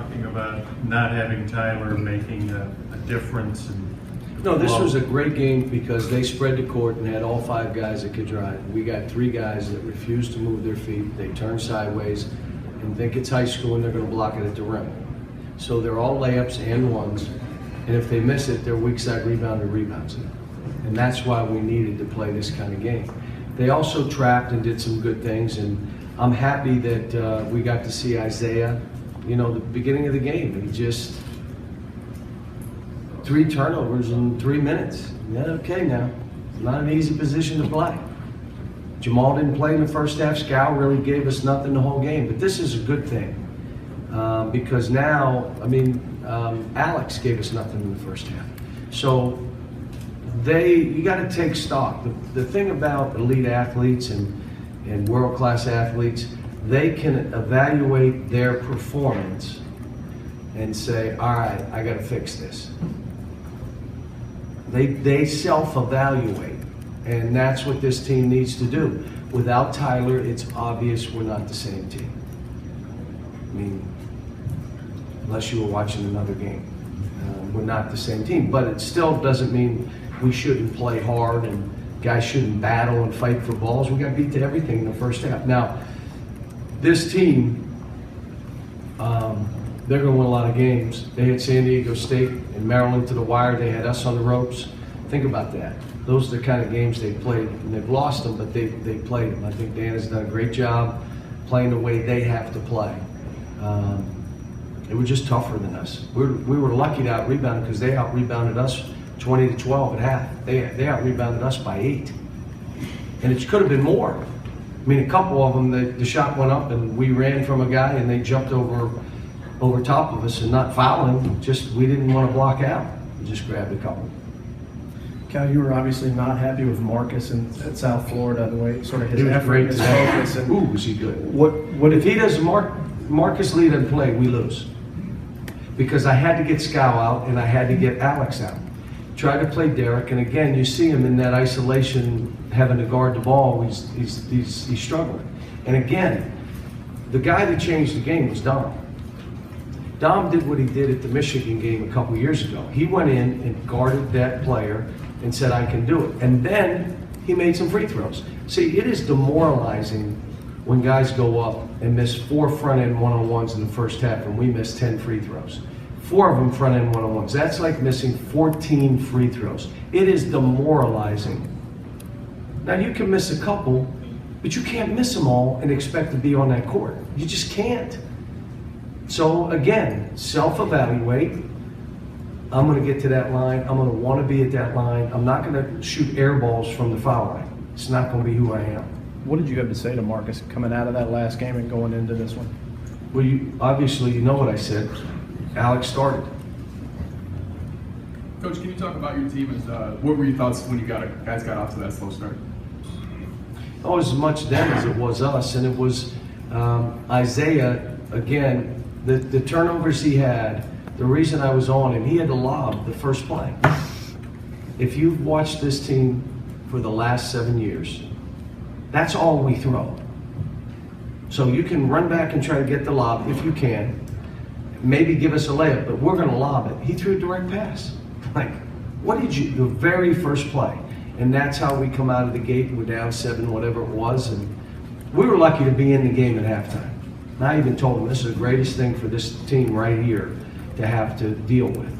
talking about not having Tyler making a difference. No, this was a great game because they spread the court and had all 5 guys that could drive. We got 3 guys that refused to move their feet. They turn sideways and think it's high school and they're going to block it at the rim. So they're all layups and ones, and if they miss it, their weak side rebounder rebounds it. And that's why we needed to play this kind of game. They also trapped and did some good things, and I'm happy that we got to see Isaiah, you know, the beginning of the game. He just 3 turnovers in 3 minutes. Yeah, okay now. Not an easy position to play. Jamal didn't play in the first half. Scal really gave us nothing the whole game. But this is a good thing because now, I mean, Alex gave us nothing in the first half. So you got to take stock. The thing about elite athletes and world-class athletes, they can evaluate their performance and say, all right, I got to fix this. They self-evaluate, and that's what this team needs to do. Without Tyler, it's obvious we're not the same team. I mean, unless you were watching another game. We're not the same team, but it still doesn't mean we shouldn't play hard and guys shouldn't battle and fight for balls. We got beat to everything in the first half. Now, this team, they're going to win a lot of games. They had San Diego State and Maryland to the wire. They had us on the ropes. Think about that. Those are the kind of games they played, and they've lost them, but they played them. I think Dan has done a great job playing the way they have to play. They were just tougher than us. We were lucky to out-rebound because they out-rebounded us 20-12 at half. They out-rebounded us by 8. And it could have been more. I mean, a couple of them, the shot went up and we ran from a guy and they jumped over top of us and not fouling, just we didn't want to block out. We just grabbed a couple. Cal, you were obviously not happy with Marcus at South Florida, the way sort of his He was great effort, his today. focus. And Ooh, was he good. what If he doesn't, Marcus Lee doesn't play, we lose. Because I had to get Scow out and I had to get Alex out. Tried to play Derek, and again, you see him in that isolation, having to guard the ball. He's struggling. And again, the guy that changed the game was Dom. Dom did what he did at the Michigan game a couple years ago. He went in and guarded that player and said, I can do it. And then he made some free throws. See, it is demoralizing when guys go up and miss 4 front-end one-on-ones in the first half and we miss 10 free throws. 4 of them front-end one-on-ones. That's like missing 14 free throws. It is demoralizing. Now, you can miss a couple, but you can't miss them all and expect to be on that court. You just can't. So, again, self-evaluate. I'm going to get to that line. I'm going to want to be at that line. I'm not going to shoot air balls from the foul line. It's not going to be who I am. what did you have to say to Marcus coming out of that last game and going into this one? Well, obviously you know what I said. Alex started. Coach, can you talk about your team? What were your thoughts when you guys got off to that slow start? Oh, as much them as it was us, and it was Isaiah again. The turnovers he had. The reason I was on him, he had to lob the first play. If you've watched this team for the last 7 years, that's all we throw. So you can run back and try to get the lob if you can. Maybe give us a layup, but we're going to lob it. He threw a direct pass. Like, what did you, the very first play. And that's how we come out of the gate. We're down 7, whatever it was. And we were lucky to be in the game at halftime. And I even told him this is the greatest thing for this team right here to have to deal with.